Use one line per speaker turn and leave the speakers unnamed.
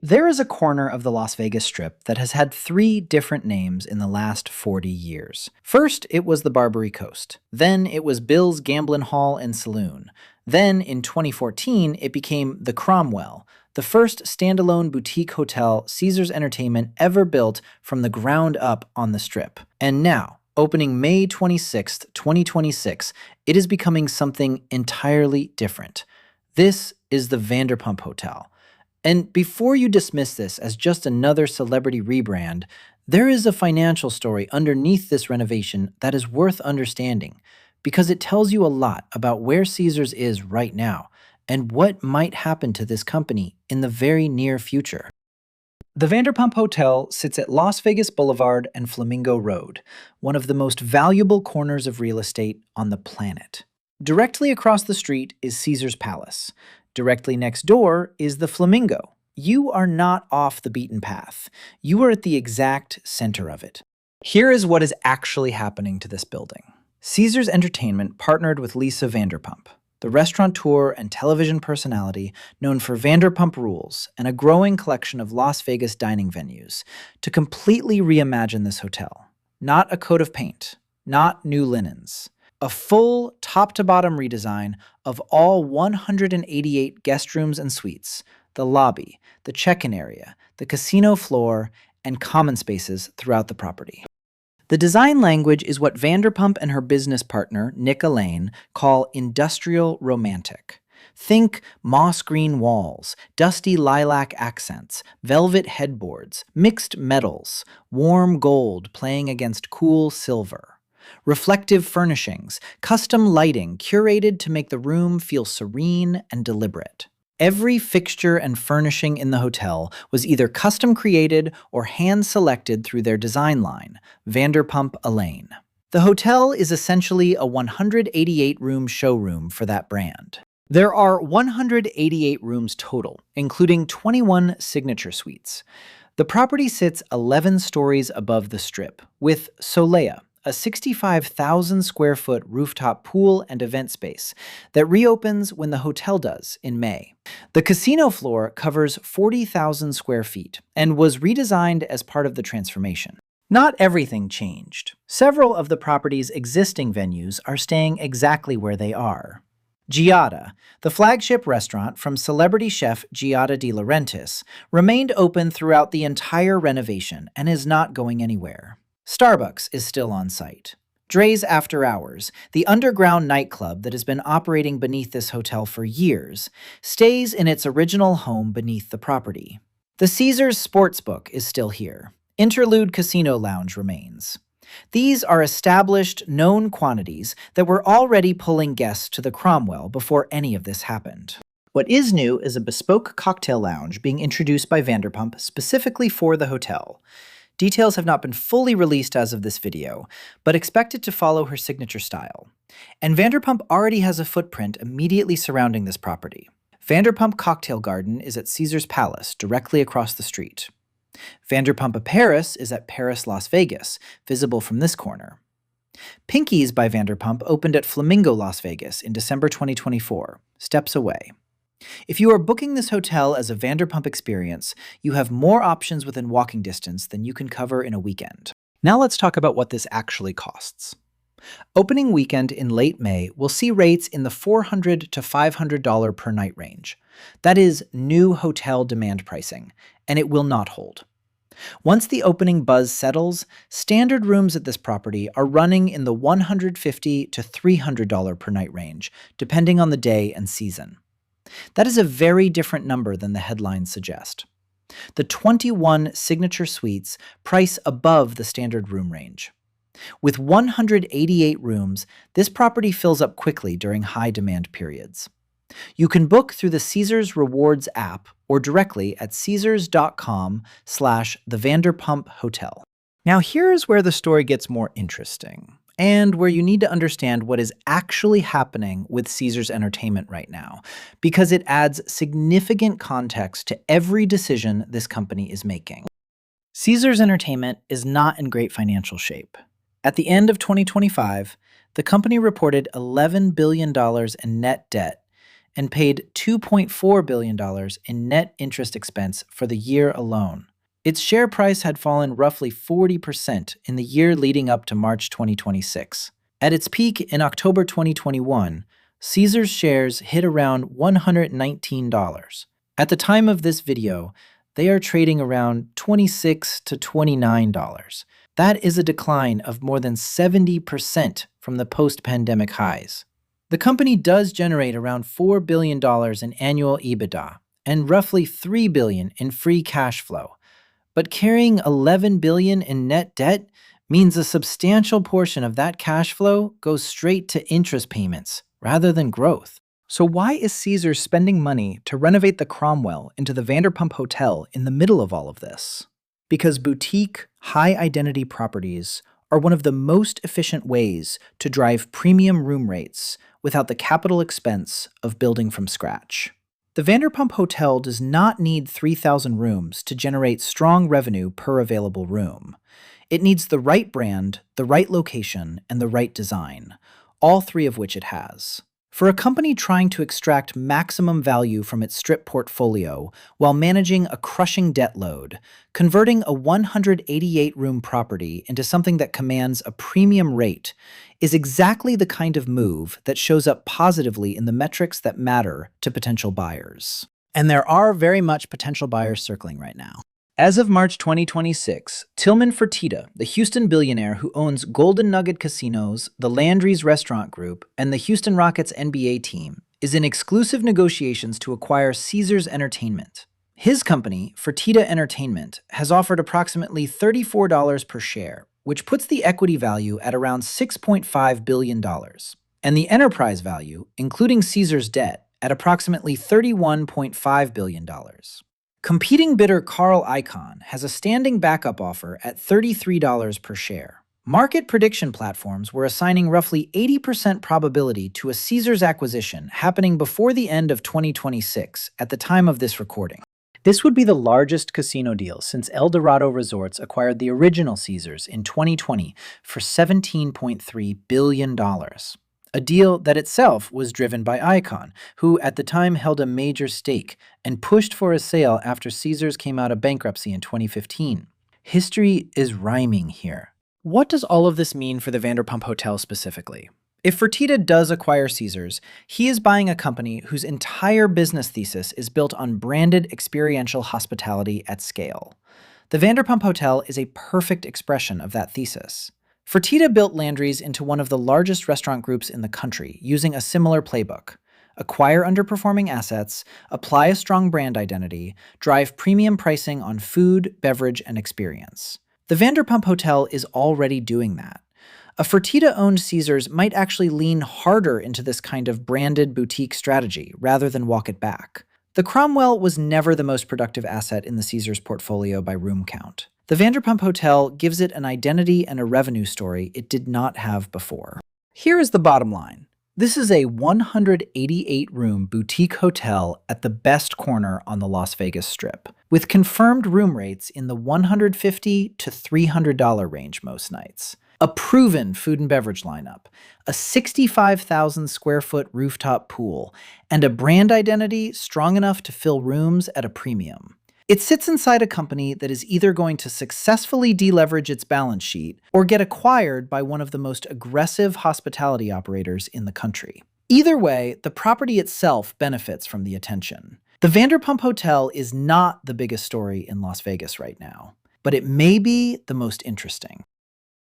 There is a corner of the Las Vegas Strip that has had three different names in the last 40 years. First, it was the Barbary Coast. Then, it was Bill's Gamblin' Hall and Saloon. Then, in 2014, it became the Cromwell, the first standalone boutique hotel Caesars Entertainment ever built from the ground up on the Strip. And now, opening May 26, 2026, it is becoming something entirely different. This is the Vanderpump Hotel. And before you dismiss this as just another celebrity rebrand, there is a financial story underneath this renovation that is worth understanding because it tells you a lot about where Caesars is right now and what might happen to this company in the very near future. The Vanderpump Hotel sits at Las Vegas Boulevard and Flamingo Road, one of the most valuable corners of real estate on the planet. Directly across the street is Caesars Palace. Directly next door is the Flamingo. You are not off the beaten path. You are at the exact center of it. Here is what is actually happening to this building. Caesars Entertainment partnered with Lisa Vanderpump, the restaurateur and television personality known for Vanderpump Rules and a growing collection of Las Vegas dining venues, to completely reimagine this hotel. Not a coat of paint, not new linens. A full top-to-bottom redesign of all 188 guest rooms and suites, the lobby, the check-in area, the casino floor, and common spaces throughout the property. The design language is what Vanderpump and her business partner, Nick Elaine, call industrial romantic. Think moss green walls, dusty lilac accents, velvet headboards, mixed metals, warm gold playing against cool silver. Reflective furnishings, custom lighting curated to make the room feel serene and deliberate. Every fixture and furnishing in the hotel was either custom created or hand-selected through their design line, Vanderpump Elaine. The hotel is essentially a 188-room showroom for that brand. There are 188 rooms total, including 21 signature suites. The property sits 11 stories above the Strip, with Solea, a 65,000 square foot rooftop pool and event space that reopens when the hotel does in May. The casino floor covers 40,000 square feet and was redesigned as part of the transformation. Not everything changed. Several of the property's existing venues are staying exactly where they are. GIADA, the flagship restaurant from celebrity chef Giada De Laurentiis, remained open throughout the entire renovation and is not going anywhere. Starbucks is still on site. Drai's After Hours, the underground nightclub that has been operating beneath this hotel for years, stays in its original home beneath the property. The Caesars Sportsbook is still here. Interlude Casino Lounge remains. These are established, known quantities that were already pulling guests to the Cromwell before any of this happened. What is new is a bespoke cocktail lounge being introduced by Vanderpump specifically for the hotel. Details have not been fully released as of this video, but expected to follow her signature style. And Vanderpump already has a footprint immediately surrounding this property. Vanderpump Cocktail Garden is at Caesars Palace, directly across the street. Vanderpump Paris is at Paris Las Vegas, visible from this corner. Pinky's by Vanderpump opened at Flamingo Las Vegas in December 2024, steps away. If you are booking this hotel as a Vanderpump experience, you have more options within walking distance than you can cover in a weekend. Now let's talk about what this actually costs. Opening weekend in late May will see rates in the $400 to $500 per night range. That is new hotel demand pricing, and it will not hold. Once the opening buzz settles, standard rooms at this property are running in the $150 to $300 per night range, depending on the day and season. That is a very different number than the headlines suggest. The 21 signature suites price above the standard room range. With 188 rooms, this property fills up quickly during high demand periods. You can book through the Caesars Rewards app or directly at caesars.com/thevanderpumphotel. Now here's where the story gets more interesting, and where you need to understand what is actually happening with Caesars Entertainment right now, because it adds significant context to every decision this company is making. Caesars Entertainment is not in great financial shape. At the end of 2025, the company reported $11 billion in net debt and paid $2.4 billion in net interest expense for the year alone. Its share price had fallen roughly 40% in the year leading up to March 2026. At its peak in October 2021, Caesars shares hit around $119. At the time of this video, they are trading around $26 to $29. That is a decline of more than 70% from the post-pandemic highs. The company does generate around $4 billion in annual EBITDA and roughly $3 billion in free cash flow. But carrying $11 billion in net debt means a substantial portion of that cash flow goes straight to interest payments rather than growth. So why is Caesars spending money to renovate the Cromwell into the Vanderpump Hotel in the middle of all of this? Because boutique, high-identity properties are one of the most efficient ways to drive premium room rates without the capital expense of building from scratch. The Vanderpump Hotel does not need 3,000 rooms to generate strong revenue per available room. It needs the right brand, the right location, and the right design, all three of which it has. For a company trying to extract maximum value from its Strip portfolio while managing a crushing debt load, converting a 188-room property into something that commands a premium rate is exactly the kind of move that shows up positively in the metrics that matter to potential buyers. And there are very much potential buyers circling right now. As of March 2026, Tilman Fertitta, the Houston billionaire who owns Golden Nugget Casinos, the Landry's Restaurant Group, and the Houston Rockets NBA team, is in exclusive negotiations to acquire Caesars Entertainment. His company, Fertitta Entertainment, has offered approximately $34 per share, which puts the equity value at around $6.5 billion, and the enterprise value, including Caesars' debt, at approximately $31.5 billion. Competing bidder Carl Icahn has a standing backup offer at $33 per share. Market prediction platforms were assigning roughly 80% probability to a Caesars acquisition happening before the end of 2026 at the time of this recording. This would be the largest casino deal since El Dorado Resorts acquired the original Caesars in 2020 for $17.3 billion. A deal that itself was driven by Icahn, who at the time held a major stake and pushed for a sale after Caesars came out of bankruptcy in 2015. History is rhyming here. What does all of this mean for the Vanderpump Hotel specifically? If Fertitta does acquire Caesars, he is buying a company whose entire business thesis is built on branded experiential hospitality at scale. The Vanderpump Hotel is a perfect expression of that thesis. Fertitta built Landry's into one of the largest restaurant groups in the country using a similar playbook. Acquire underperforming assets, apply a strong brand identity, drive premium pricing on food, beverage, and experience. The Vanderpump Hotel is already doing that. A Fertitta-owned Caesars might actually lean harder into this kind of branded boutique strategy rather than walk it back. The Cromwell was never the most productive asset in the Caesars portfolio by room count. The Vanderpump Hotel gives it an identity and a revenue story it did not have before. Here is the bottom line. This is a 188-room boutique hotel at the best corner on the Las Vegas Strip, with confirmed room rates in the $150 to $300 range most nights. A proven food and beverage lineup, a 65,000 square foot rooftop pool, and a brand identity strong enough to fill rooms at a premium. It sits inside a company that is either going to successfully deleverage its balance sheet or get acquired by one of the most aggressive hospitality operators in the country. Either way, the property itself benefits from the attention. The Vanderpump Hotel is not the biggest story in Las Vegas right now, but it may be the most interesting.